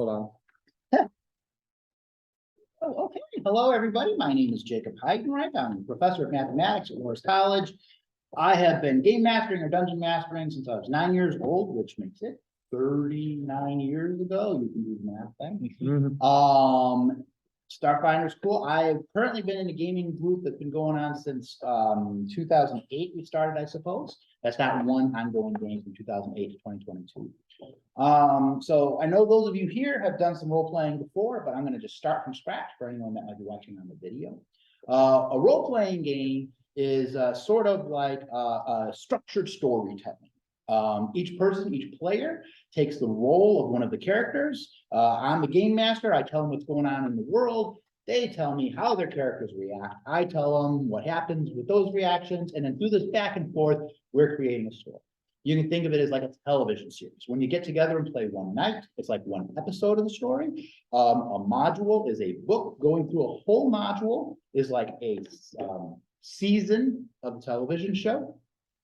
Hold on. Oh, okay. Hello, everybody. My name is Jacob Heidenreich. I'm a professor of mathematics at Morris College. I have been game mastering or dungeon mastering since I was 9 years old, which makes it 39 years ago. You can do the math thing. Starfinder is cool. I've currently been in a gaming group that's been going on since 2008. We started, I suppose. That's not one ongoing game from 2008 to 2022. So I know those of you here have done some role playing before, but I'm going to just start from scratch for anyone that might be watching on the video. A role playing game is sort of like a structured storytelling. Each person, each player takes the role of one of the characters. I'm the game master. I tell them what's going on in the world. They tell me how their characters react. I tell them what happens with those reactions. And then through this back and forth, we're creating a story. You can think of it as like a television series. When you get together and play one night, it's like one episode of the story. A module is a book. Going through a whole module is like a season of a television show.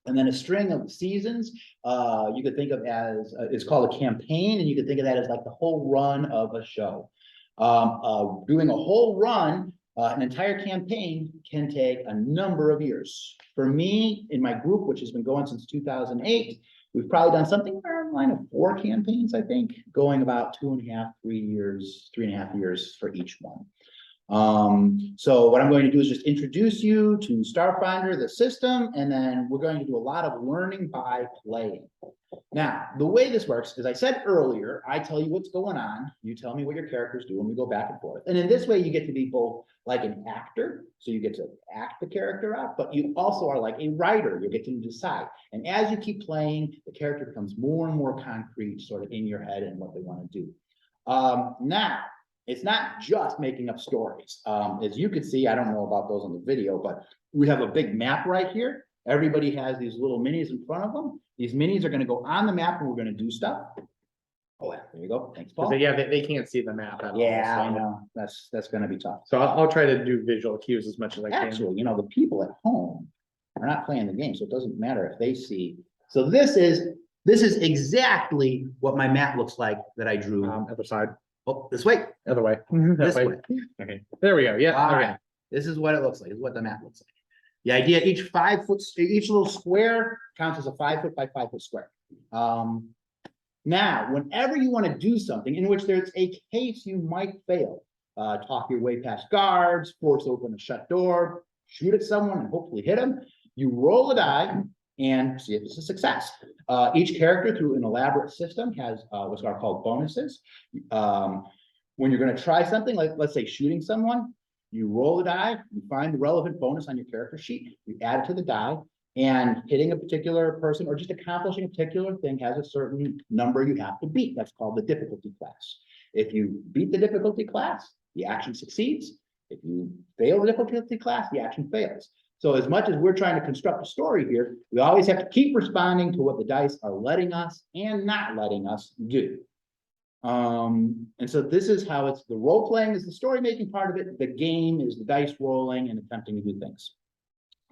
And then a string of seasons, you could think of as, it's called a campaign, and you could think of that as like the whole run of a show. Doing a whole run, an entire campaign can take a number of years. For me, in my group, which has been going since 2008, we've probably done something around the line of 4 campaigns, I think, going about 2.5, 3 years, 3.5 years for each one. So what I'm going to do is just introduce you to Starfinder, the system, and then we're going to do a lot of learning by playing. Now, the way this works, as I said earlier, I tell you what's going on, you tell me what your characters do, and we go back and forth. And in this way, you get to be both like an actor, so you get to act the character out, but you also are like a writer, you get to decide. And as you keep playing, the character becomes more and more concrete, sort of in your head and what they want to do. Now, it's not just making up stories. As you can see, I don't know about those on the video, but we have a big map right here. Everybody has these little minis in front of them. These minis are going to go on the map and we're going to do stuff. Oh, yeah, there you go. Thanks, Paul. Yeah, they can't see the map at all. Yeah, So. I know. That's going to be tough. So I'll try to do visual cues as much as I can. Actually, you know, the people at home are not playing the game, so it doesn't matter if they see. So this is exactly what my map looks like that I drew. Other side. Oh, this way. Other way. This way. Okay. There we go. Yeah. All right. This is what it looks like. This is what the map looks like. The idea, each little square counts as a 5 foot by 5 foot square. Now, whenever you want to do something in which there's a case you might fail, talk your way past guards, force open a shut door, shoot at someone and hopefully hit them, you roll a die and see if it's a success. Each character, through an elaborate system, has what's called bonuses. When you're going to try something, like let's say shooting someone, you roll a die, you find the relevant bonus on your character sheet, you add it to the die, and hitting a particular person or just accomplishing a particular thing has a certain number you have to beat. That's called the difficulty class. If you beat the difficulty class, the action succeeds. If you fail the difficulty class, the action fails. So as much as we're trying to construct a story here, we always have to keep responding to what the dice are letting us and not letting us do. And so this is how it's, the role playing is the story making part of it. The game is the dice rolling and attempting to do things.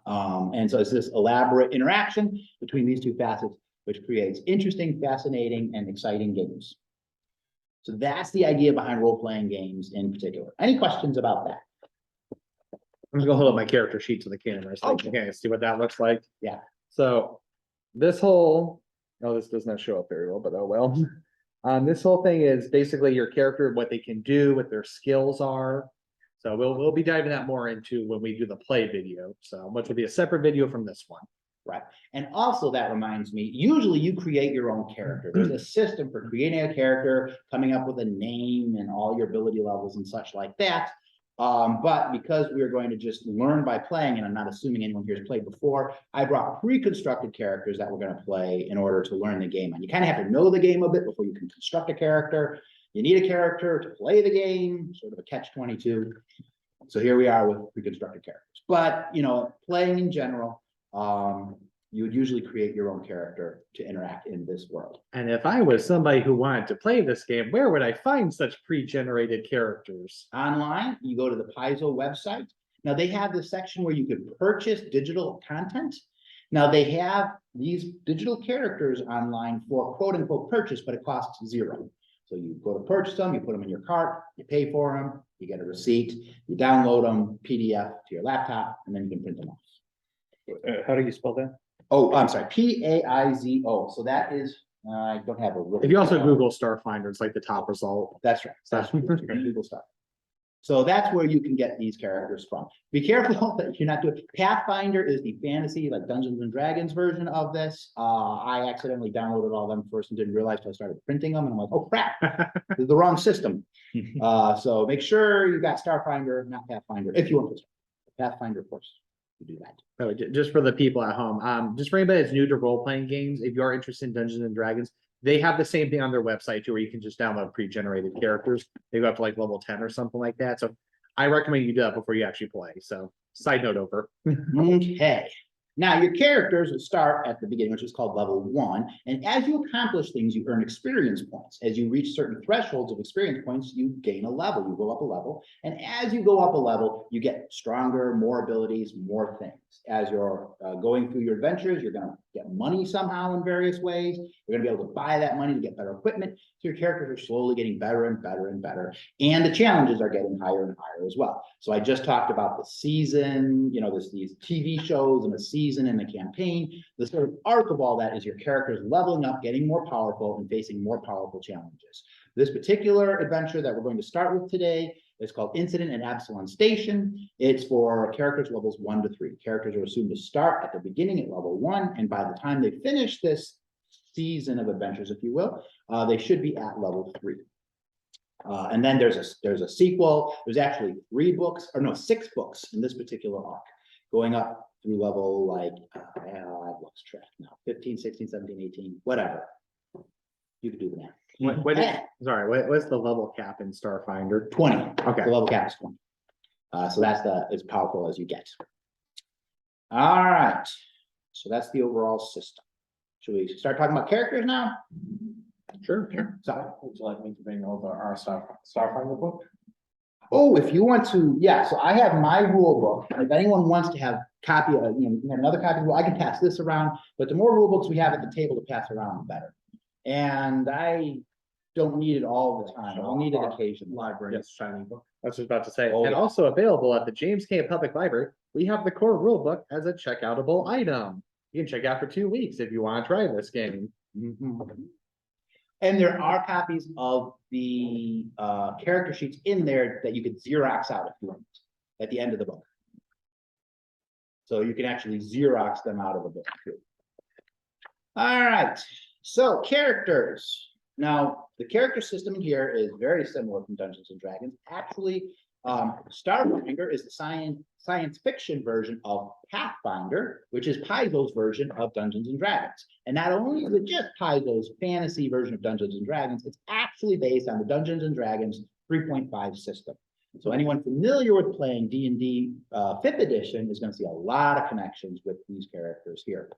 And so it's this elaborate interaction between these two facets, which creates interesting, fascinating, and exciting games. So that's the idea behind role playing games in particular. Any questions about that? I'm just gonna hold up my character sheet to the camera so Okay. you can see what that looks like. Yeah. So this whole, this does not show up very well, but oh well. This whole thing is basically your character, what they can do, what their skills are. So we'll be diving that more into when we do the play video. So which will be a separate video from this one. Right. And also that reminds me, usually you create your own character. There's a system for creating a character, coming up with a name and all your ability levels and such like that. But because we're going to just learn by playing, and I'm not assuming anyone here has played before, I brought pre-constructed characters that we're going to play in order to learn the game. And you kind of have to know the game a bit before you can construct a character. You need a character to play the game, sort of a catch-22. So here we are with pre-constructed characters. But, you know, playing in general, you would usually create your own character to interact in this world. And if I was somebody who wanted to play this game, where would I find such pre-generated characters? Online, you go to the Paizo website. Now they have this section where you could purchase digital content. Now they have these digital characters online for quote unquote purchase, but it costs $0. So you go to purchase them, you put them in your cart, you pay for them, you get a receipt, you download them, PDF to your laptop, and then you can print them off. How do you spell that? Oh, I'm sorry, Paizo. So that is, I don't have a. If you also Google Starfinder, it's like the top result. That's right. That's Google stuff. So that's where you can get these characters from. Be careful that you're not doing, Pathfinder is the fantasy, like Dungeons and Dragons version of this. I accidentally downloaded all of them first and didn't realize till I started printing them, and I'm like, oh crap, this is the wrong system. So make sure you got Starfinder, not Pathfinder, if you want to. Pathfinder, of course, you do that. Oh, just for the people at home, just for anybody that's new to role-playing games, if you are interested in Dungeons and Dragons, they have the same thing on their website too, where you can just download pre-generated characters. They go up to like level 10 or something like that. So I recommend you do that before you actually play. So side note over. Okay. Now your characters will start at the beginning, which is called level 1. And as you accomplish things, you earn experience points. As you reach certain thresholds of experience points, you gain a level, you go up a level. And as you go up a level, you get stronger, more abilities, more things. As you're going through your adventures, you're going to get money somehow in various ways. You're going to be able to buy that money to get better equipment. So your characters are slowly getting better and better and better. And the challenges are getting higher and higher as well. So I just talked about the season, you know, these TV shows and the season and the campaign. The sort of arc of all that is your characters leveling up, getting more powerful, and facing more powerful challenges. This particular adventure that we're going to start with today is called Incident at Absalom Station. It's for characters levels 1 to 3. Characters are assumed to start at the beginning at level 1, and by the time they finish this season of adventures, if you will, they should be at level 3. And then there's a sequel. There's actually 6 books in this particular arc, going up through level like, I've lost track now, 15, 16, 17, 18, whatever. You could do the math. What's the level cap in Starfinder? 20. Okay. The level cap is 20. So that's as powerful as you get. All right. So that's the overall system. Should we start talking about characters now? Sure. So, Would you like me to bring over our Starfinder book? oh, if you want to, yeah. So I have my rule book. If anyone wants to have copy, another copy, I can pass this around. But the more rule books we have at the table to pass around, the better. And I don't need it all the time. I'll need it occasionally. Library, shiny book. I was just about to say, Oh, and yeah. also available at the James K Public Library, we have the core rulebook as a checkoutable item. You can check out for 2 weeks if you want to try this game. And there are copies of the character sheets in there that you could Xerox out if you want at the end of the book. So you can actually Xerox them out of the book too. All right, so characters. Now, the character system here is very similar from Dungeons and Dragons. Actually, Starfinder is the science fiction version of Pathfinder, which is Paizo's version of Dungeons and Dragons. And not only is it just Paizo's fantasy version of Dungeons and Dragons, it's actually based on the Dungeons and Dragons 3.5 system. So anyone familiar with playing D&D 5th edition is going to see a lot of connections with these characters here.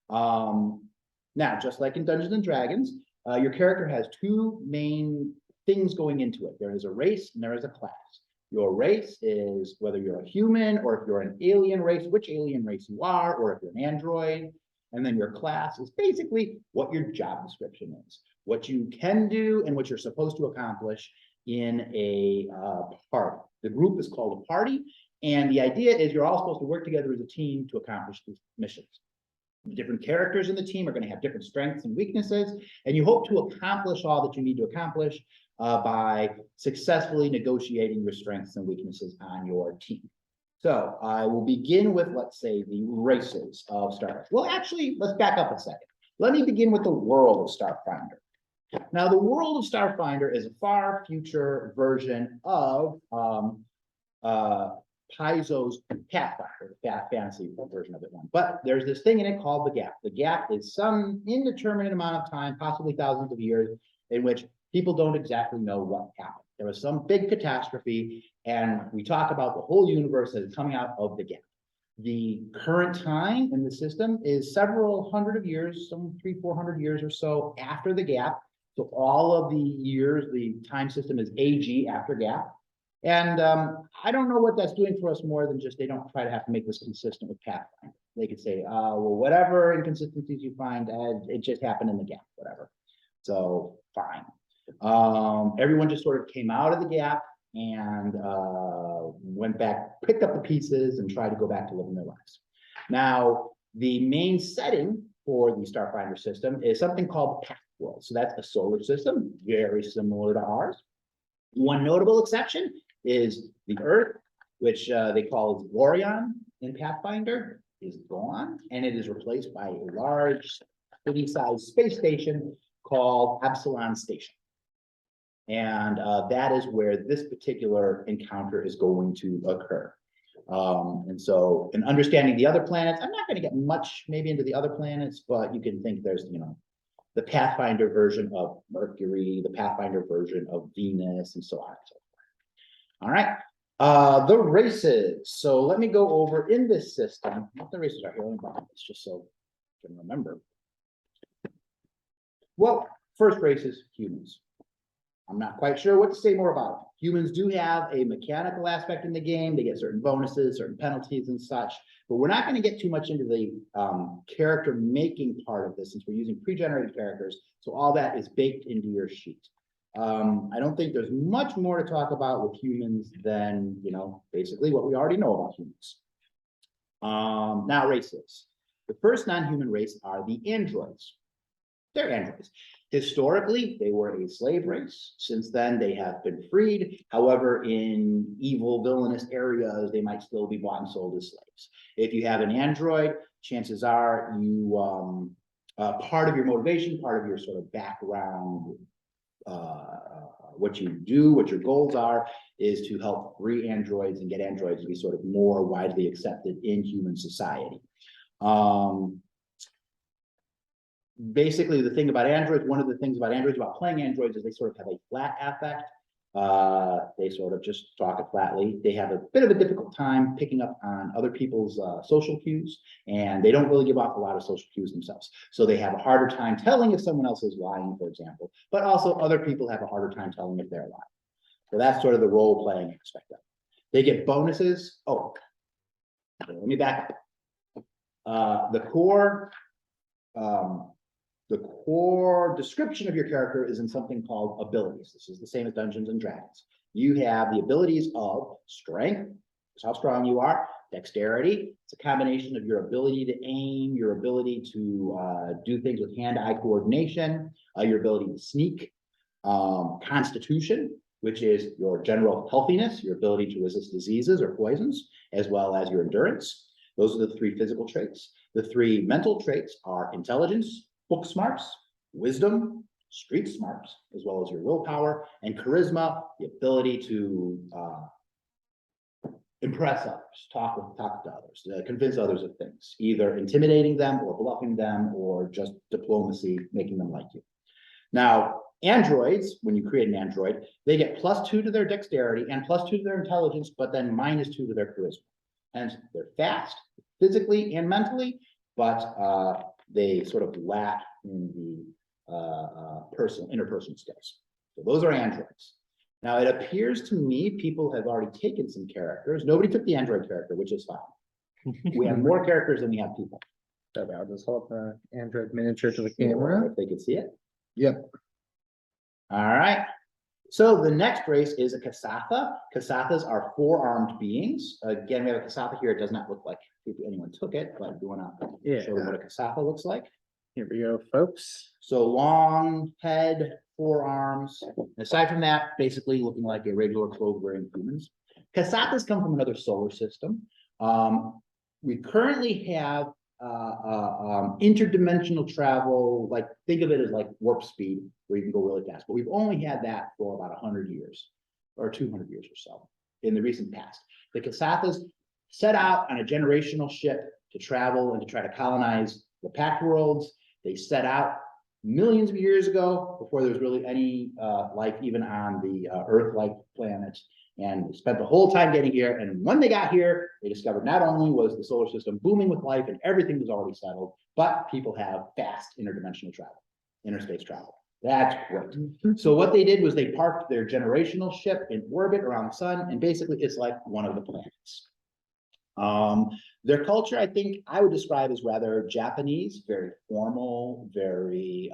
Now, just like in Dungeons and Dragons, your character has 2 main things going into it. There is a race and there is a class. Your race is whether you're a human or if you're an alien race, which alien race you are, or if you're an android. And then your class is basically what your job description is, what you can do and what you're supposed to accomplish in a party. The group is called a party. And the idea is you're all supposed to work together as a team to accomplish these missions. The different characters in the team are going to have different strengths and weaknesses, and you hope to accomplish all that you need to accomplish by successfully negotiating your strengths and weaknesses on your team. So I will begin with, let's say, the races of Starfinder. Well, actually, let's back up a second. Let me begin with the world of Starfinder. Now, the world of Starfinder is a far future version of Paizo's Pathfinder, the fantasy version of it one. But there's this thing in it called the gap. The gap is some indeterminate amount of time, possibly thousands of years, in which people don't exactly know what happened. There was some big catastrophe, and we talk about the whole universe as coming out of the gap. The current time in the system is several hundred of years, some 300-400 years or so after the gap. So all of the years, the time system is AG after gap. And I don't know what that's doing for us more than just they don't try to have to make this consistent with Pathfinder. They could say, well, whatever inconsistencies you find, it just happened in the gap, whatever. So fine. Everyone just sort of came out of the gap and went back, picked up the pieces and tried to go back to living their lives. Now, the main setting for the Starfinder system is something called Path World. So that's a solar system, very similar to ours. One notable exception is the Earth, which they call Glorion in Pathfinder, is gone, and it is replaced by a large city-sized space station called Absalon Station. And that is where this particular encounter is going to occur. And so in understanding the other planets, I'm not going to get much maybe into the other planets, but you can think there's, you know, the Pathfinder version of Mercury, the Pathfinder version of Venus, and so on and so forth. All right. The races. So let me go over in this system what the races are here. It's just so I can remember. Well, first race is humans. I'm not quite sure what to say more about it. Humans do have a mechanical aspect in the game. They get certain bonuses, certain penalties and such, but we're not going to get too much into the character making part of this since we're using pre-generated characters. So all that is baked into your sheet. I don't think there's much more to talk about with humans than, you know, basically what we already know about humans. Now races. The first non-human race are the androids. They're androids. Historically, they were a slave race. Since then, they have been freed. However, in evil, villainous areas, they might still be bought and sold as slaves. If you have an android, chances are you, part of your motivation, part of your sort of background, what you do, what your goals are, is to help free androids and get androids to be sort of more widely accepted in human society. Basically, the thing about androids, one of the things about androids, about playing androids, is they sort of have a flat affect. They sort of just talk it flatly. They have a bit of a difficult time picking up on other people's social cues, and they don't really give off a lot of social cues themselves. So they have a harder time telling if someone else is lying, for example, but also other people have a harder time telling if they're lying. So that's sort of the role-playing aspect of it. They get bonuses. Oh, let me back up. The core description of your character is in something called abilities. This is the same as Dungeons and Dragons. You have the abilities of strength, that's how strong you are, dexterity, it's a combination of your ability to aim, your ability to do things with hand-eye coordination, your ability to sneak, constitution, which is your general healthiness, your ability to resist diseases or poisons, as well as your endurance. Those are the three physical traits. The three mental traits are intelligence, book smarts, wisdom, street smarts, as well as your willpower, and charisma, the ability to impress others, talk to others, convince others of things, either intimidating them or bluffing them or just diplomacy, making them like you. Now, androids, when you create an android, they get +2 to their dexterity and +2 to their intelligence, but then -2 to their charisma. Hence, they're fast, physically and mentally, but they sort of lack in the interpersonal skills. So those are androids. Now, it appears to me people have already taken some characters. Nobody took the android character, which is fine. We have more characters than we have people. So I'll just hold the Android miniature to the Sure, camera. if they could see it. Yep. All right. So the next race is a Kasatha. Kasathas are 4-armed beings. Again, we have a Kasatha here. It does not look like anyone took it, but we want to show them what a Kasatha looks like. Here we go, folks. So long head, 4 arms. Aside from that, basically looking like a regular clothes-wearing humans. Kasathas come from another solar system. We currently have interdimensional travel, like think of it as like warp speed, where you can go really fast. But we've only had that for about 100 years or 200 years or so in the recent past. The Kasathas set out on a generational ship to travel and to try to colonize the Pact Worlds. They set out millions of years ago, before there was really any life even on the Earth-like planet, and spent the whole time getting here. And when they got here, they discovered not only was the solar system booming with life and everything was already settled, but people have fast interdimensional travel, interspace travel. That's great. So what they did was they parked their generational ship in orbit around the sun, and basically it's like one of the planets. Their culture, I think I would describe as rather Japanese, very formal, very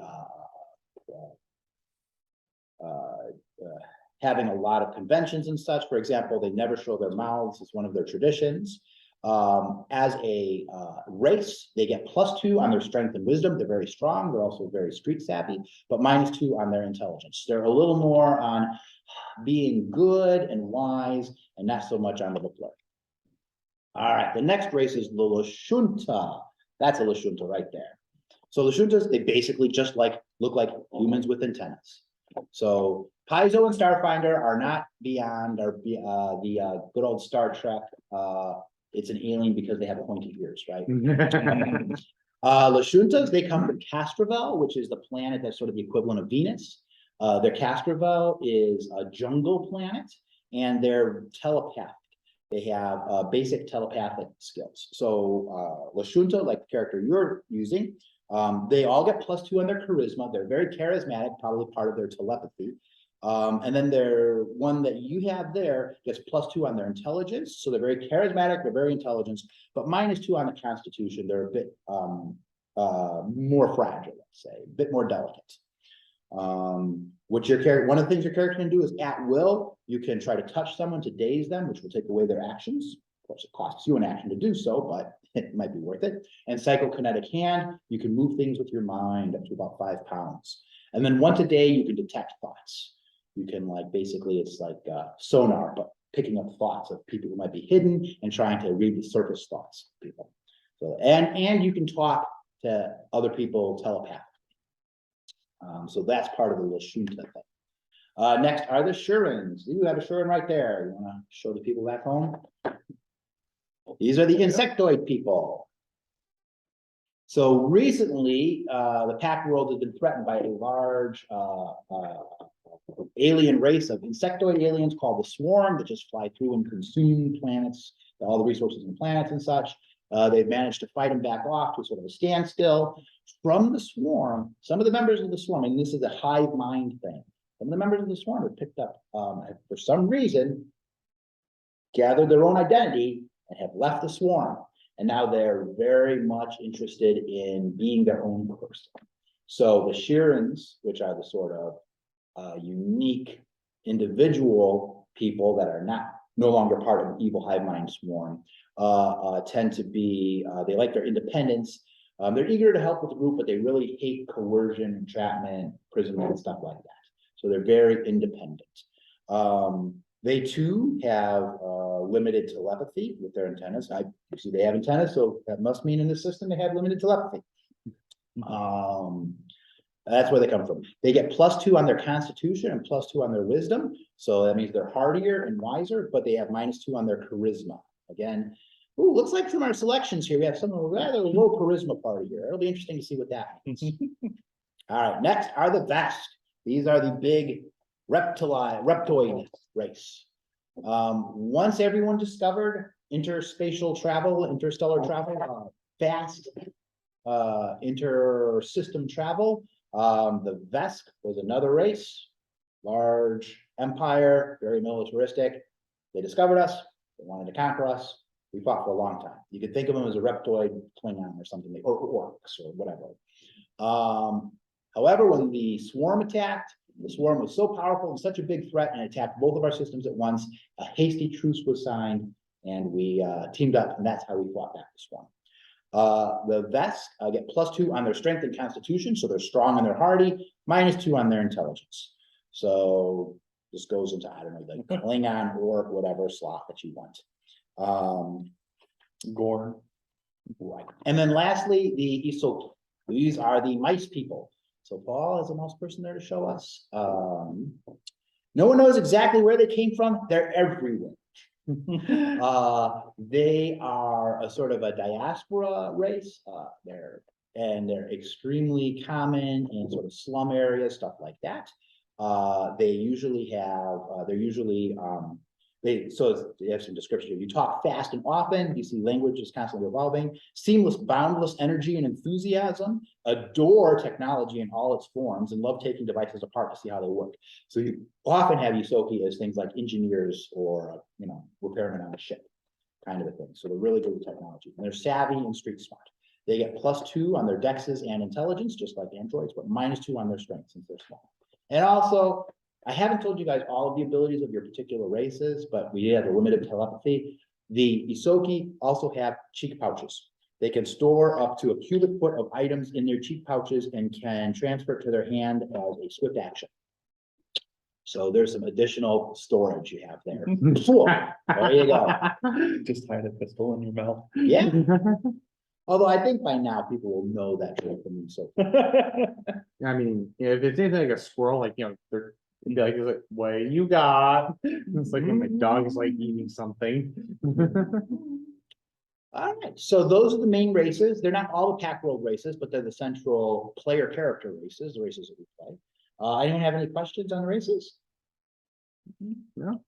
having a lot of conventions and such. For example, they never show their mouths. It's one of their traditions. As a race, they get +2 on their strength and wisdom. They're very strong. They're also very street savvy, but -2 on their intelligence. They're a little more on being good and wise and not so much on the book learning. All right, the next race is the Lashunta. That's a Lashunta right there. So Lashuntas, they basically just look like humans with antennas. So Paizo and Starfinder are not beyond the good old Star Trek. It's an alien because they have pointy ears, right? Lashuntas, they come from Castrovel, which is the planet that's sort of the equivalent of Venus. Their Castrovel is a jungle planet, and they're telepathic. They have basic telepathic skills. So Lashunta, like the character you're using, they all get +2 on their charisma. They're very charismatic, probably part of their telepathy. And then their one that you have there gets +2 on their intelligence. So they're very charismatic, they're very intelligent, but -2 on the constitution. They're a bit more fragile, let's say, a bit more delicate. What your character, one of the things your character can do is at will, you can try to touch someone to daze them, which will take away their actions. Of course, it costs you an action to do so, but it might be worth it. And psychokinetic hand, you can move things with your mind up to about 5 pounds. And then once a day, you can detect thoughts. You can basically, it's like sonar, but picking up thoughts of people who might be hidden and trying to read the surface thoughts of people. So, and you can talk to other people telepathically. So that's part of the Lashunta thing. Next are the Shurins. You have a Shurin right there. You want to show the people back home? These are the insectoid people. So recently, the pack world has been threatened by a large alien race of insectoid aliens called the Swarm that just fly through and consume planets, all the resources in planets and such. They've managed to fight them back off to sort of a standstill. From the Swarm, some of the members of the Swarm, and this is a hive mind thing, some of the members of the Swarm have picked up, for some reason, gathered their own identity and have left the Swarm. And now they're very much interested in being their own person. So the Shirins, which are the sort of unique individual people that are no longer part of an evil hive mind swarm, tend to be, they like their independence. They're eager to help with the group, but they really hate coercion, entrapment, imprisonment, and stuff like that. So they're very independent. They too have limited telepathy with their antennas. You see they have antennas, so that must mean in this system they have limited telepathy. That's where they come from. They get +2 on their constitution and +2 on their wisdom. So that means they're hardier and wiser, but they have -2 on their charisma. Again, ooh, looks like from our selections here, we have some rather low charisma party here. It'll be interesting to see what that means. All right, next are the Vesk. These are the big reptoid race. Once everyone discovered interstellar travel, fast inter-system travel, the Vesk was another race, large empire, very militaristic. They discovered us, they wanted to conquer us. We fought for a long time. You could think of them as a reptoid Klingon or something, or orcs or whatever. However, when the Swarm attacked, the Swarm was so powerful and such a big threat and attacked both of our systems at once, a hasty truce was signed and we teamed up, and that's how we fought back the Swarm. The Vesk get +2 on their strength and constitution, so they're strong and they're hardy, -2 on their intelligence. So this goes into, I don't know, like Klingon, orc, whatever slot that you want. Gorn. Right. And then lastly, the Isoki. These are the mice people. So Paul is a mouse person there to show us. No one knows exactly where they came from. They're everywhere. They are a sort of a diaspora race. They're extremely common in sort of slum areas, stuff like that. They usually have, they have some description here. You talk fast and often, you see language is constantly evolving, seamless, boundless energy and enthusiasm, adore technology in all its forms, and love taking devices apart to see how they work. So you often have Isoki as things like engineers or, repairmen on a ship, kind of a thing. So they're really good with technology. And they're savvy and street smart. They get +2 on their dexes and intelligence, just like androids, but -2 on their strength since they're small. And also, I haven't told you guys all of the abilities of your particular races, but we have a limited telepathy. The Isoki also have cheek pouches. They can store up to a cubic foot of items in their cheek pouches and can transfer it to their hand as a swift action. So there's some additional storage you have there. Cool. There you go. Just hide a pistol in your mouth. Yeah. Although I think by now people will know that trick from me. So I mean, if it's anything like a squirrel, like, they're it'd be like, it's like, what you got? It's like when my dog is like eating something. all right, so those are the main races. They're not all the pack world races, but they're the central player character races, the races that we play. Anyone have any questions on the races? No.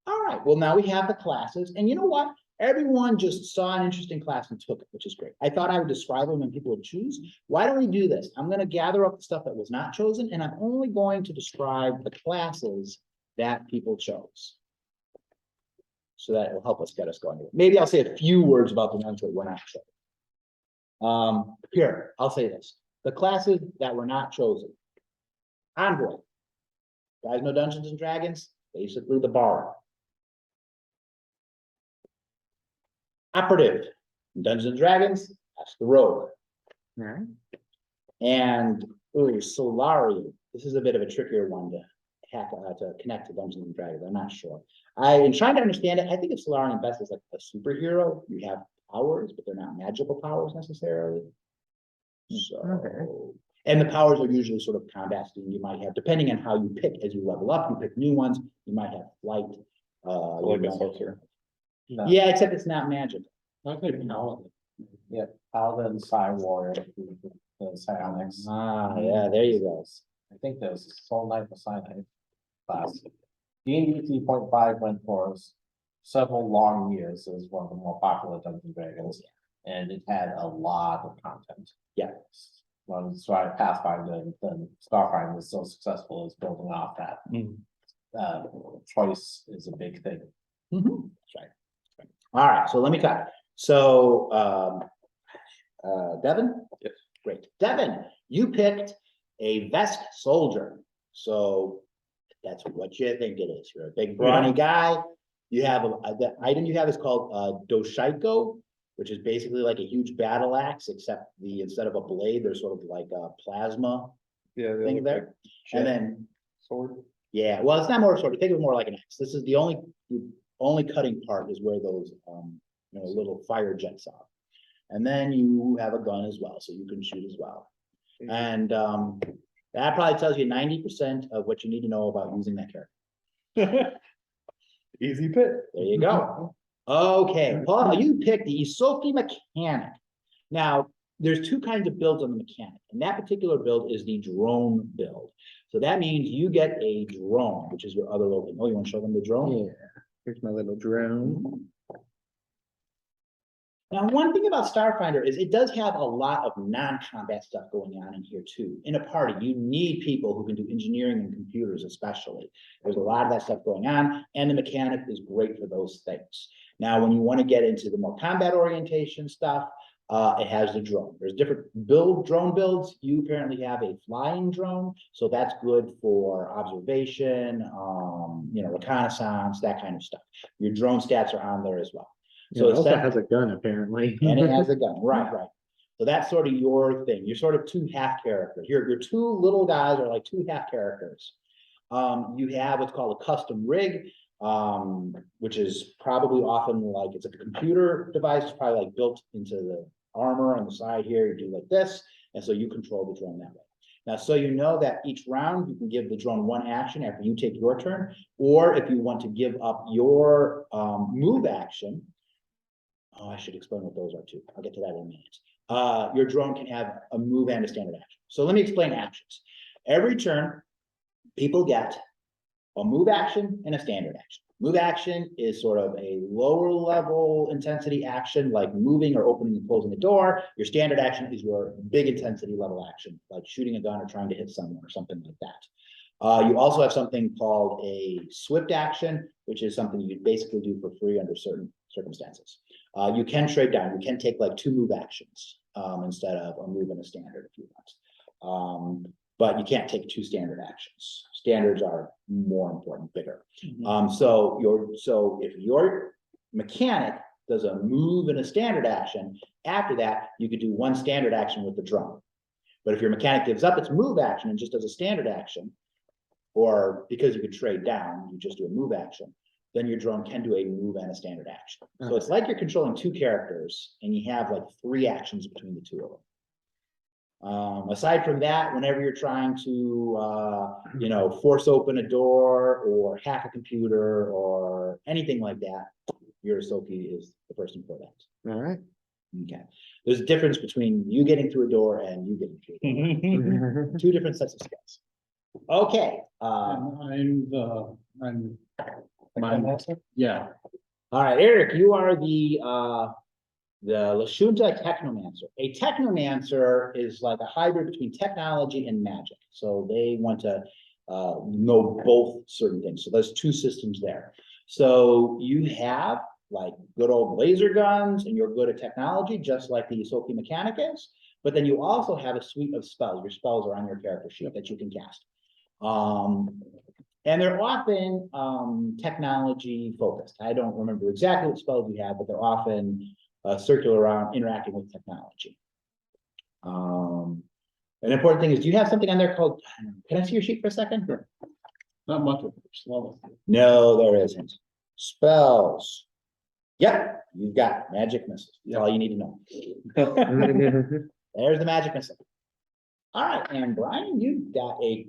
All right, well, now we have the classes, and you know what? Everyone just saw an interesting class and took it, which is great. I thought I would describe them and people would choose. Why don't we do this? I'm going to gather up the stuff that was not chosen, and I'm only going to describe the classes that people chose. So that will help us get us going. Maybe I'll say a few words about the ones that were not chosen. Here, I'll say this. The classes that were not chosen. Envoy. Guys know Dungeons and Dragons? Basically the bar. Operative. In Dungeons and Dragons, that's the rogue. Alright. And Solari. This is a bit of a trickier one to hack to connect to Dungeons and Dragons. I'm not sure. In trying to understand it, I think of Solarian best as like a superhero. You have powers, but they're not magical powers necessarily. So, Okay. and the powers are usually sort of combat schemes you might have, depending on how you pick as you level up. You pick new ones. You might have flight. Like a sorcerer. No. Yeah, except it's not magical. I think Paladin. Yeah, Paladin, Psy Warrior, the Psionics. Yeah, there you go. I think there's Soul Knight, the Cyanide class. D&D 3.5 went for several long years as one of the more popular Dungeons and Dragons, and it had a lot of content. Yeah. Well, that's why Pathfinder and Starfinder was so successful is building off that. Choice is a big thing. That's right. All right, so let me cut. So, Devin? Yes. Great. Devin, you picked a Vesk soldier. So that's what you think it is. You're a big brawny guy. You have the item you have is called Doshaiko, which is basically like a huge battle axe, except instead of a blade, there's sort of like a plasma thing there. And then sword. Yeah, well, it's not more sort of, think of it more like an axe. This is the only cutting part is where those little fire jets are. And then you have a gun as well, so you can shoot as well. And that probably tells you 90% of what you need to know about using that character. Easy pick. There you go. Okay, Paul, you picked the Isoki mechanic. Now, there's two kinds of builds on the mechanic, and that particular build is the drone build. So that means you get a drone, which is your other little thing. Oh, you want to show them the drone? Yeah. Here's my little drone. Now, one thing about Starfinder is it does have a lot of non-combat stuff going on in here too. In a party, you need people who can do engineering and computers especially. There's a lot of that stuff going on, and the mechanic is great for those things. Now, when you want to get into the more combat orientation stuff, it has the drone. There's different drone builds. You apparently have a flying drone, so that's good for observation, reconnaissance, that kind of stuff. Your drone stats are on there as well. So it also has a gun, apparently. And it has a gun, right. So that's sort of your thing. You're sort of two half characters. Your two little guys are like two half characters. You have what's called a custom rig, which is probably often like it's a computer device. It's probably like built into the armor on the side here. You do like this, and so you control the drone that way. Now, so you know that each round you can give the drone one action after you take your turn, or if you want to give up your move action. Oh, I should explain what those are too. I'll get to that in a minute. Your drone can have a move and a standard action. So let me explain actions. Every turn, people get a move action and a standard action. Move action is sort of a lower level intensity action, like moving or opening and closing the door. Your standard action is your big intensity level action, like shooting a gun or trying to hit someone or something like that. You also have something called a swift action, which is something you basically do for free under certain circumstances. You can trade down. You can take like two move actions instead of a move and a standard if you want. but you can't take 2 standard actions. Standards are more important, bigger. Mhm. So if your mechanic does a move and a standard action, after that, you could do 1 standard action with the drone. But if your mechanic gives up its move action and just does a standard action, or because you could trade down, you just do a move action, then your drone can do a move and a standard action. So it's like you're controlling 2 characters and you have like 3 actions between the 2 of them. Aside from that, whenever you're trying to, force open a door or hack a computer or anything like that, your Soki is the person for that. All right. Okay. There's a difference between you getting through a door and you getting through a door. 2 different sets of skills. Okay. I'm yeah, All right, Eric, you are the Lashunta Technomancer. A Technomancer is like a hybrid between technology and magic. So they want to know both certain things. So there's 2 systems there. So you have like good old laser guns and you're good at technology, just like the Soki mechanic is. But then you also have a suite of spells. Your spells are on your character sheet that you can cast. And they're often technology focused. I don't remember exactly what spells you have, but they're often circular around interacting with technology. An important thing is, do you have something on there called, can I see your sheet for a second? not much of it, slow. No, there isn't. Spells. Yep, you've got magic missiles. That's all you need to know. There's the magic missile. All right, and Brian, you got a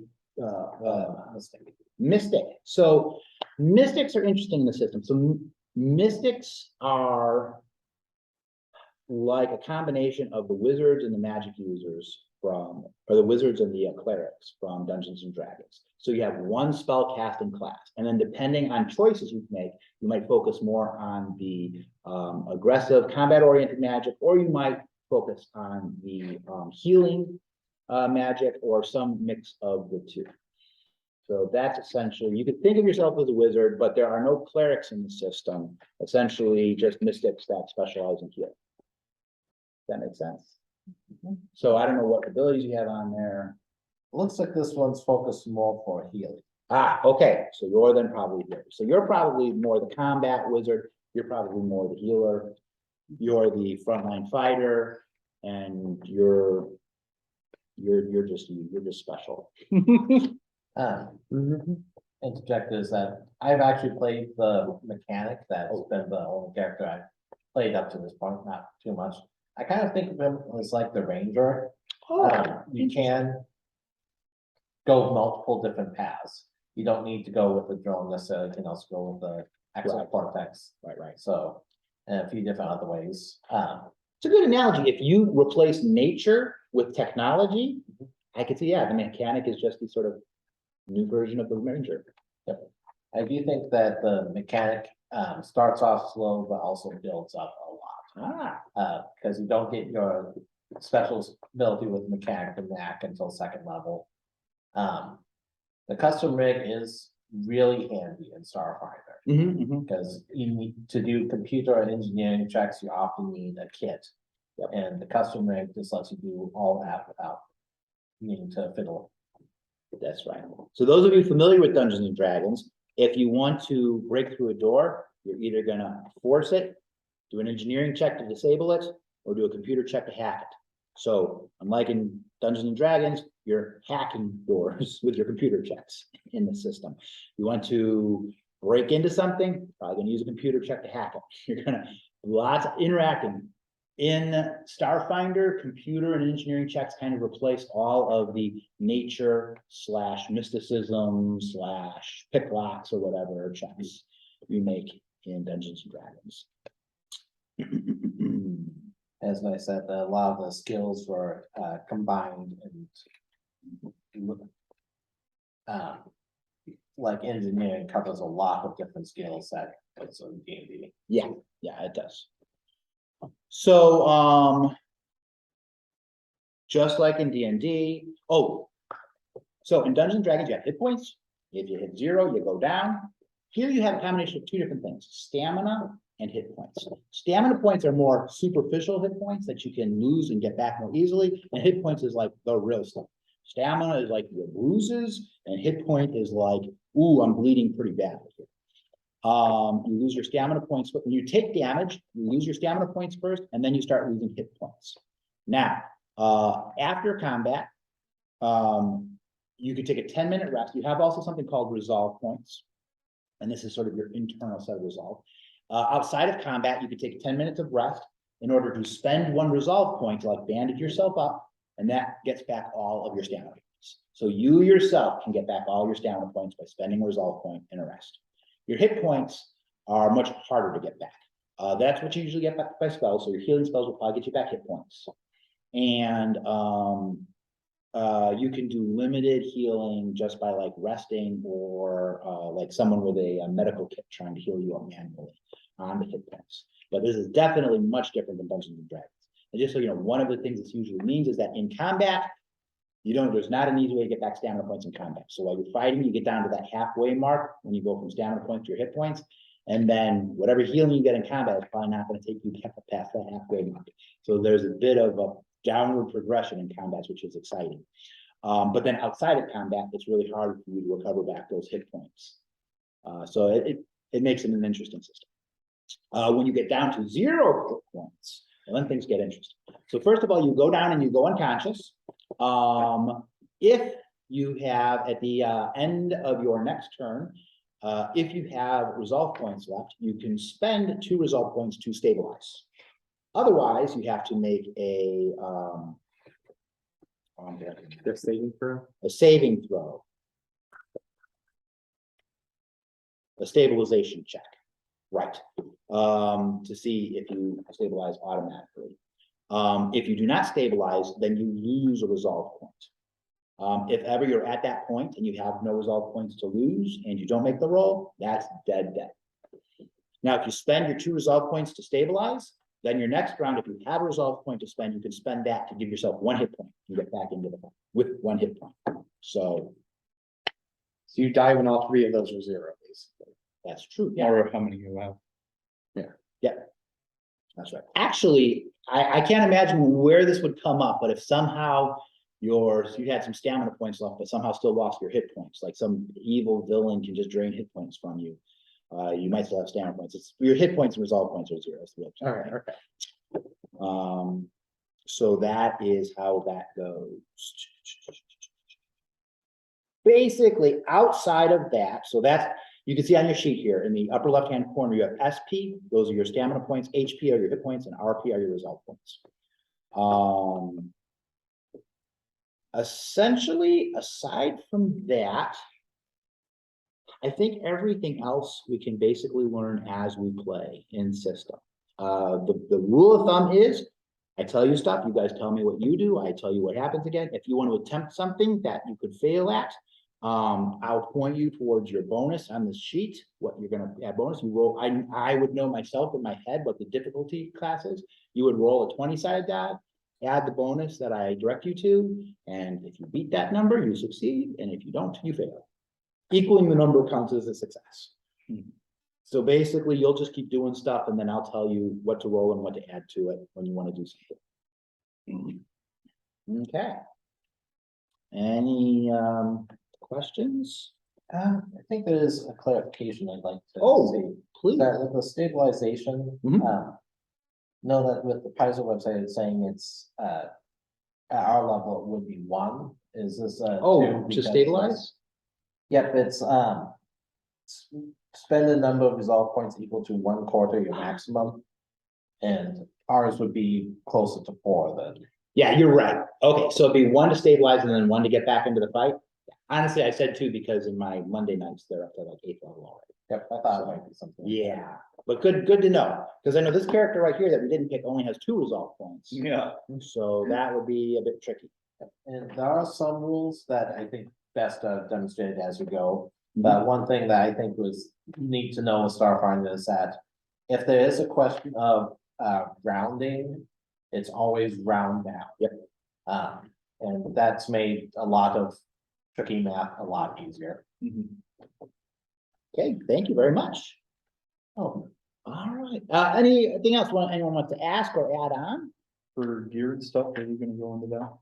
mystic. So mystics are interesting in the system. So mystics are like a combination of the wizards and the magic users or the wizards and the clerics from Dungeons and Dragons. So you have 1 spell casting class, and then depending on choices you make, you might focus more on the aggressive combat-oriented magic, or you might focus on the healing magic, or some mix of the 2. So that's essentially, you could think of yourself as a wizard, but there are no clerics in the system, essentially just mystics that specialize in healing. That makes sense. So I don't know what abilities you have on there. Looks like this one's focused more for healing. Okay, so you're then probably here. So you're probably more the combat wizard, you're probably more the healer, you're the frontline fighter, and you're just special. Interject is that I've actually played the mechanic. That's been the only character I've played up to this point, not too much. I kind of think of him as like the ranger. You can go multiple different paths. You don't need to go with the drone necessarily. You can also go with the exo cortex. Right. So, and a few different other ways. It's a good analogy. If you replace nature with technology, I could see, yeah, the mechanic is just the sort of new version of the ranger. I do think that the mechanic starts off slow, but also builds up a lot. Because you don't get your special ability with mechanic and Mac until 2nd level. The custom rig is really handy in Starfinder because you need to do computer and engineering checks. You often need a kit, and the custom rig just lets you do all that without needing to fiddle. That's right. So those of you familiar with Dungeons and Dragons, if you want to break through a door, you're either gonna force it, do an engineering check to disable it, or do a computer check to hack it. So unlike in Dungeons and Dragons, you're hacking doors with your computer checks in the system. You want to break into something, probably gonna use a computer check to hack it. You're gonna lots of interacting. In Starfinder, computer and engineering checks kind of replace all of the nature / mysticism / pick locks or whatever checks you make in Dungeons and Dragons. As I said, a lot of the skills were combined and like engineering covers a lot of different skills that it's in D&D. Yeah, it does. So, just like in D&D, so in Dungeons and Dragons, you have hit points. If you hit 0, you go down. Here you have a combination of 2 different things, stamina and hit points. Stamina points are more superficial hit points that you can lose and get back more easily, and hit points is like the real stuff. Stamina is like your bruises, and hit point is like, ooh, I'm bleeding pretty badly here. You lose your stamina points, but when you take damage, you lose your stamina points first, and then you start losing hit points. Now, after combat, you could take a 10-minute rest. You have also something called resolve points. And this is sort of your internal set of resolve. Outside of combat, you could take 10 minutes of rest in order to spend one resolve point to like bandage yourself up, and that gets back all of your stamina points. So you yourself can get back all your stamina points by spending a resolve point in a rest. Your hit points are much harder to get back. That's what you usually get back by spells. So your healing spells will probably get you back hit points. And you can do limited healing just by like resting or like someone with a medical kit trying to heal you up manually on the hit points. But this is definitely much different than Dungeons and Dragons. And just so you know, one of the things this usually means is that in combat, there's not an easy way to get back stamina points in combat. So while you're fighting, you get down to that halfway mark when you go from stamina points to your hit points. And then whatever healing you get in combat is probably not going to take you past that halfway mark. So there's a bit of a downward progression in combat, which is exciting. But then outside of combat, it's really hard for you to recover back those hit points. So it makes it an interesting system. When you get down to 0 hit points, well, then things get interesting. So first of all, you go down and you go unconscious. If you have at the end of your next turn, if you have resolve points left, you can spend 2 resolve points to stabilize. Otherwise, you have to make a saving throw. A saving throw. A stabilization check. Right. To see if you stabilize automatically. If you do not stabilize, then you lose a resolve point. If ever you're at that point and you have no resolve points to lose and you don't make the roll, that's dead. Now, if you spend your 2 resolve points to stabilize, then your next round, if you have a resolve point to spend, you can spend that to give yourself 1 hit point and get back into the fight with 1 hit point. So you die when all 3 of those are 0, basically. that's true. Yeah. Or how many you have. That's right. Actually, I can't imagine where this would come up, but if somehow you had some stamina points left, but somehow still lost your hit points, like some evil villain can just drain hit points from you. You might still have stamina points. It's your hit points and resolve points are 0. Okay. So that is how that goes. Basically, outside of that, so that's, you can see on your sheet here in the upper left-hand corner, you have SP, those are your stamina points, HP are your hit points, and RP are your resolve points. Essentially, aside from that, I think everything else we can basically learn as we play in system. The rule of thumb is, I tell you stuff, you guys tell me what you do, I tell you what happens again. If you want to attempt something that you could fail at, I'll point you towards your bonus on the sheet, what you're going to add bonus. You roll, I would know myself in my head what the difficulty class is. You would roll a 20-sided die, add the bonus that I direct you to, and if you beat that number, you succeed, and if you don't, you fail. Equaling the number counts as a success. So basically, you'll just keep doing stuff, and then I'll tell you what to roll and what to add to it when you want to do something. Okay. Any questions? I think there is a clarification I'd like to Oh, see. please. That with the stabilization, know that with the Paizo website, it's saying it's at our level, it would be 1. Is this a 2 To because stabilize? Yep, it's spend a number of resolve points equal to 1/4 your maximum. And ours would be closer to 4 then. Yeah, you're right. Okay, so it'd be 1 to stabilize and then 1 to get back into the fight. Honestly, I said 2 because in my Monday nights, they're up to like 8th level already. Yep, I thought it might be something. like that. Yeah, but good to know, because I know this character right here that we didn't pick only has 2 resolve points. Yeah. So that would be a bit tricky. And there are some rules that I think best demonstrated as we go. But one thing that I think was neat to know with Starfinder is that if there is a question of rounding, it's always round down. Yep. And that's made a lot of tricky math a lot easier. Okay, thank you very much. Oh, all right. Anything else anyone wants to ask or add on? For gear and stuff, are you gonna go into that?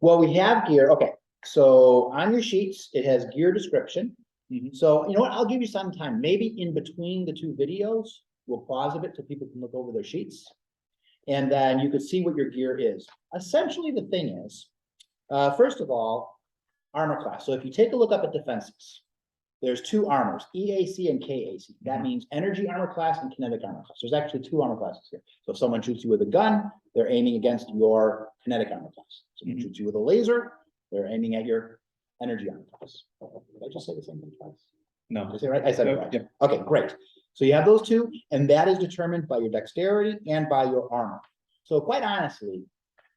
Well, we have gear. Okay, So on your sheets, it has gear description. Mhm. So you know what, I'll give you some time, maybe in between the two videos, we'll pause a bit so people can look over their sheets. And then you can see what your gear is. Essentially, the thing is, first of all, armor class. So if you take a look up at defenses, there's two armors, EAC and KAC. That means energy armor class and kinetic armor class. There's actually two armor classes here. So if someone shoots you with a gun, they're aiming against your kinetic armor class. Someone shoots you with a laser, they're aiming at your energy armor class. Did I just say the same thing twice? No. Did I say it right? I said it right. Yep. Okay, great. So you have those two, and that is determined by your dexterity and by your armor. So quite honestly,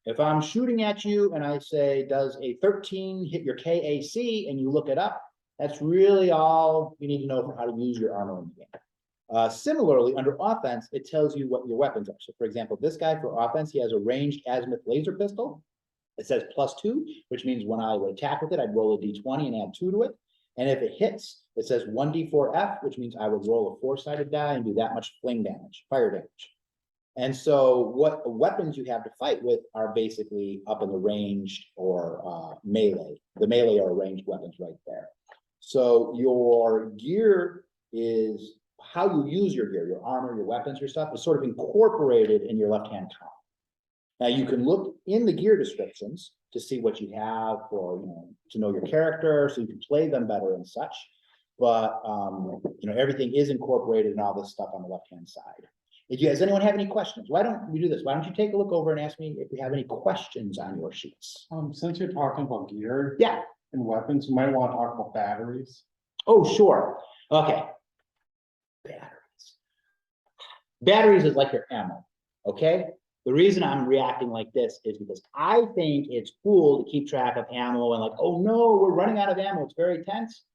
if I'm shooting at you and I say, does a 13 hit your KAC, and you look it up, that's really all you need to know for how to use your armor in the game. Similarly, under offense, it tells you what your weapons are. So for example, this guy for offense, he has a ranged azimuth laser pistol. It says +2, which means when I would attack with it, I'd roll a d20 and add 2 to it. And if it hits, it says 1d4f, which means I would roll a 4-sided die and do that much fling damage, fire damage. And so what weapons you have to fight with are basically up in the ranged or melee. The melee are ranged weapons right there. So your gear is how you use your gear, your armor, your weapons, your stuff is sort of incorporated in your left-hand column. Now you can look in the gear descriptions to see what you have or, to know your character so you can play them better and such. But, everything is incorporated in all this stuff on the left-hand side. Does anyone have any questions? Why don't we do this? Why don't you take a look over and ask me if we have any questions on your sheets? Since you're talking about gear Yeah. and weapons, you might want to talk about batteries. Oh, sure. Okay. Batteries is like your ammo. Okay. The reason I'm reacting like this is because I think it's cool to keep track of ammo and like, oh no, we're running out of ammo. It's very tense.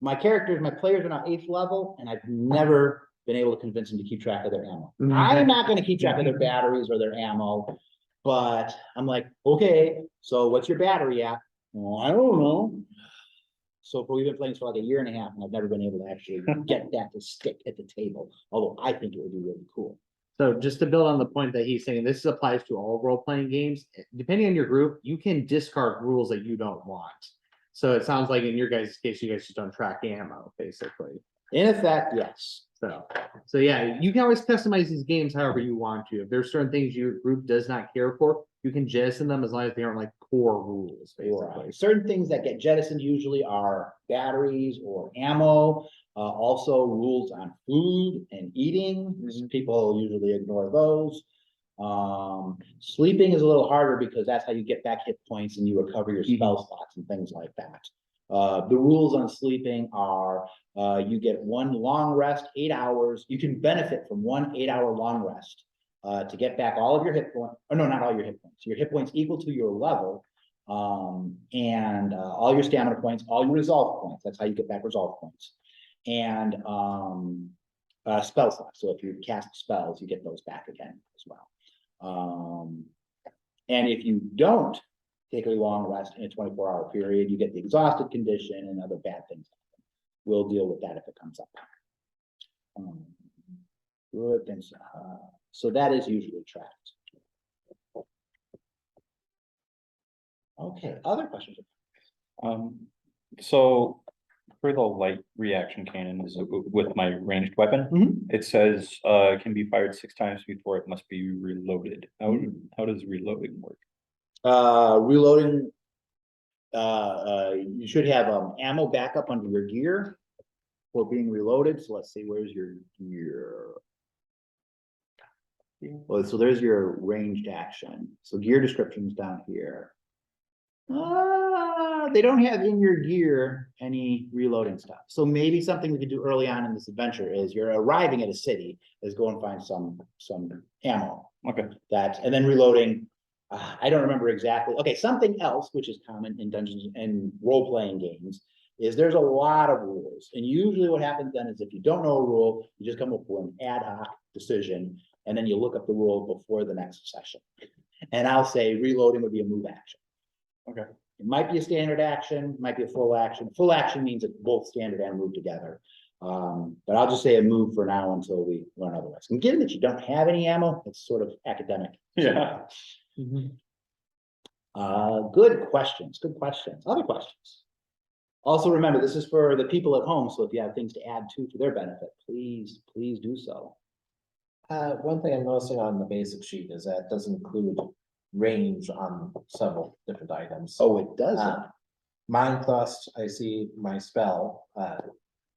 My players are now 8th level, and I've never been able to convince them to keep track of their ammo. I'm not going to keep track of their batteries or their ammo, but I'm like, okay, so what's your battery at? Well, I don't know. So we've been playing for like a year and a half, and I've never been able to actually get that to stick at the table. Although I think it would be really cool. So just to build on the point that he's saying, this applies to all role-playing games. Depending on your group, you can discard rules that you don't want. So it sounds like in your guys' case, you guys just don't track ammo, basically. In effect, yes. So yeah, you can always customize these games however you want to. If there's certain things your group does not care for, you can jettison them as long as they aren't like core rules, basically. Right. Certain things that get jettisoned usually are batteries or ammo. Also rules on food and eating. People usually ignore those. Sleeping is a little harder because that's how you get back hit points and you recover your spell slots and things like that. The rules on sleeping are you get 1 long rest, 8 hours. You can benefit from 1 8-hour long rest to get back all of your hit points. Oh, no, not all your hit points. Your hit points equal to your level and all your stamina points, all your resolve points. That's how you get back resolve points. And spell slots. So if you cast spells, you get those back again as well. And if you don't take a long rest in a 24-hour period, you get the exhausted condition and other bad things. We'll deal with that if it comes up. Good things. So that is usually tracked. Okay, other questions? So for the light reaction cannons with my ranged weapon, it says can be fired 6 times before it must be reloaded. How does reloading work? Reloading, you should have ammo backup under your gear for being reloaded. So let's see, where's your gear? Well, so there's your ranged action. So gear descriptions down here. They don't have in your gear any reloading stuff. So maybe something we could do early on in this adventure is you're arriving at a city, is go and find some ammo. Okay. And then reloading. I don't remember exactly. Okay, something else which is common in dungeons and role-playing games is there's a lot of rules. And usually what happens then is if you don't know a rule, you just come up with an ad hoc decision, and then you look up the rule before the next session. And I'll say reloading would be a move action. Okay. It might be a standard action, might be a full action. Full action means that both standard and move together. But I'll just say a move for now until we learn otherwise. And given that you don't have any ammo, it's sort of academic. Yeah. Good questions, good questions. Other questions? Also, remember, this is for the people at home, so if you have things to add to for their benefit, please do so. One thing I'm noticing on the basic sheet is that it doesn't include range on several different items. Oh, it doesn't. Mind thrust, I see my spell,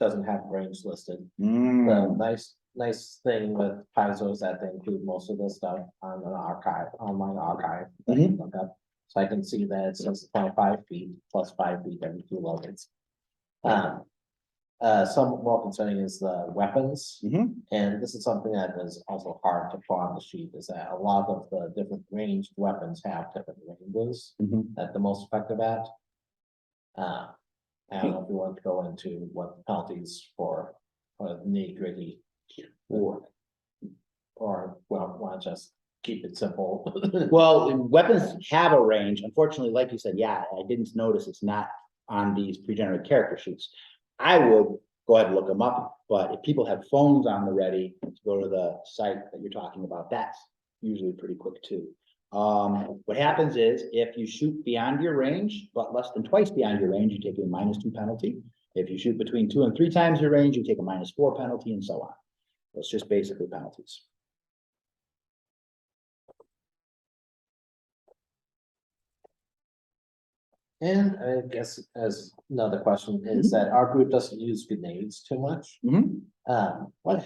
doesn't have range listed. Hmm. The nice thing with Paizo is that they include most of the stuff on an archive, online archive. that you can look up. So I can see that it says 25 feet plus 5 feet every 2 levels. Somewhat more concerning is the weapons. Mhm. And this is something that is also hard to put on the sheet, is that a lot of the different ranged weapons have different ranges Mhm. that the most effective at. I don't know if you want to go into what the penalties for nitty gritty or well, want to just keep it simple. Well, weapons have a range. Unfortunately, like you said, yeah, I didn't notice it's not on these pre-generated character sheets. I would go ahead and look them up, but if people have phones on the ready to go to the site that you're talking about, that's usually pretty quick too. What happens is if you shoot beyond your range, but less than twice beyond your range, you take a -2 penalty. If you shoot between 2 and 3 times your range, you take a -4 penalty and so on. It's just basically penalties. And I guess as another question is that our group doesn't use grenades too much. What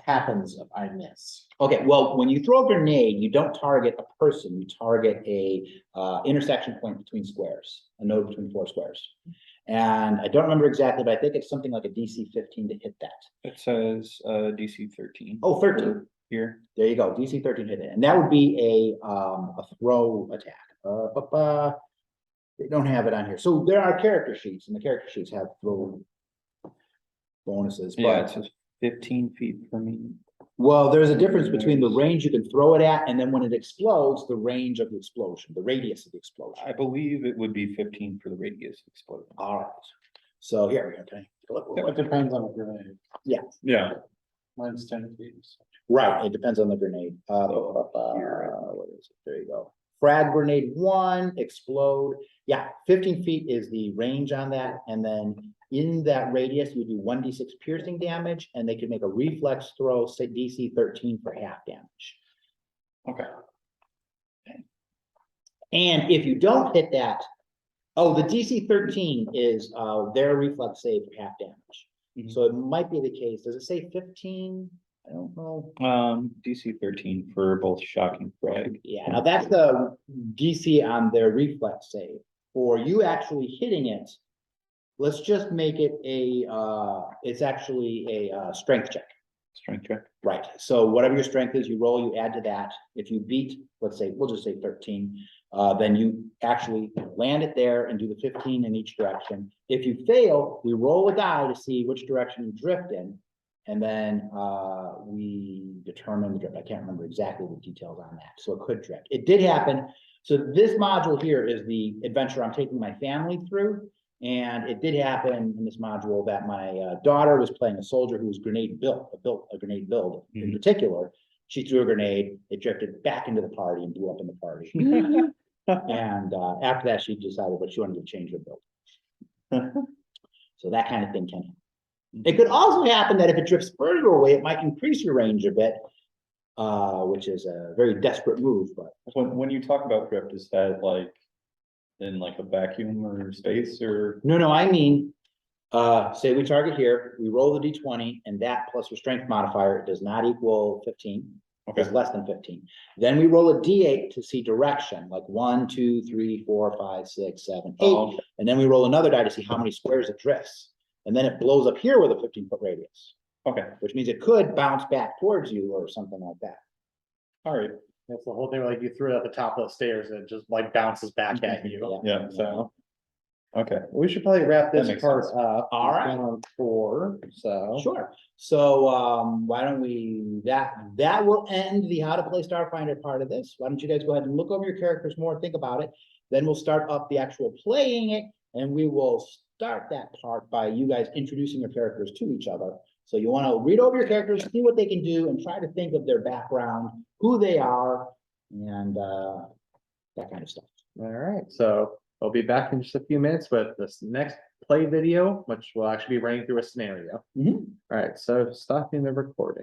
happens if I miss? Okay, well, when you throw a grenade, you don't target a person, you target a intersection point between squares, a node between 4 squares. And I don't remember exactly, but I think it's something like a DC 15 to hit that. It says DC 13. Oh, 13. Here. There you go, DC 13 hit it. And that would be a throw attack. They don't have it on here. So there are character sheets, and the character sheets have throw bonuses, Yeah, it but says 15 feet for me. well, there's a difference between the range you can throw it at, and then when it explodes, the range of the explosion, the radius of the explosion. I believe it would be 15 for the radius explosion. All right. So here we go. Okay. It depends on the grenade. Yeah. Mine's 10 feet. Right. It depends on the grenade. What is it? There you go. Frag grenade 1, explode. Yeah, 15 feet is the range on that. And then in that radius, you do 1d6 piercing damage, and they can make a reflex throw, say DC 13 for half damage. Okay. And if you don't hit that, oh, the DC 13 is their reflex save for half damage. Mhm. So it might be the case. Does it say 15? I don't know. DC 13 for both shock and frag. Yeah, now that's the DC on their reflex save. For you actually hitting it, let's just make it it's actually a strength check. Strength check. Right, so whatever your strength is, you roll, you add to that. If you beat, let's say, we'll just say 13, then you actually land it there and do the 15 in each direction. If you fail, we roll a die to see which direction you drift in. And then we determine the drift. I can't remember exactly the details on that, so it could drift. It did happen. So this module here is the adventure I'm taking my family through. And it did happen in this module that my daughter was playing a soldier who was grenade built a grenade build in particular. She threw a grenade, it drifted back into the party and blew up in the party. And after that, she decided what she wanted to change her build. So that kind of thing can happen. It could also happen that if it drifts further away, it might increase your range a bit, which is a very desperate move. But When you talk about drift, is that like in like a vacuum or space or? no, I mean, say we target here, we roll the d20, and that plus your strength modifier does not equal 15. Okay. Is less than 15. Then we roll a d8 to see direction, like 1, 2, 3, 4, 5, 6, 7, 8. Oh, okay. And then we roll another die to see how many squares it drifts. And then it blows up here with a 15-foot radius, Okay, which means it could bounce back towards you or something like that. all right. That's the whole thing, like you threw it at the top of the stairs and it just like bounces back at you. Yeah, so. Okay, We should probably wrap That this makes part sense. up. All right. We've gone on 4, so. Sure. So why don't we, that will end the how to play Starfinder part of this. Why don't you guys go ahead and look over your characters more, think about it. Then we'll start up the actual playing it, and we will start that part by you guys introducing your characters to each other. So you want to read over your characters, see what they can do, and try to think of their background, who they are, and that kind of stuff. All right, so we'll be back in just a few minutes with this next play video, which will actually be running through a scenario. Mhm. All right, so stopping the recording.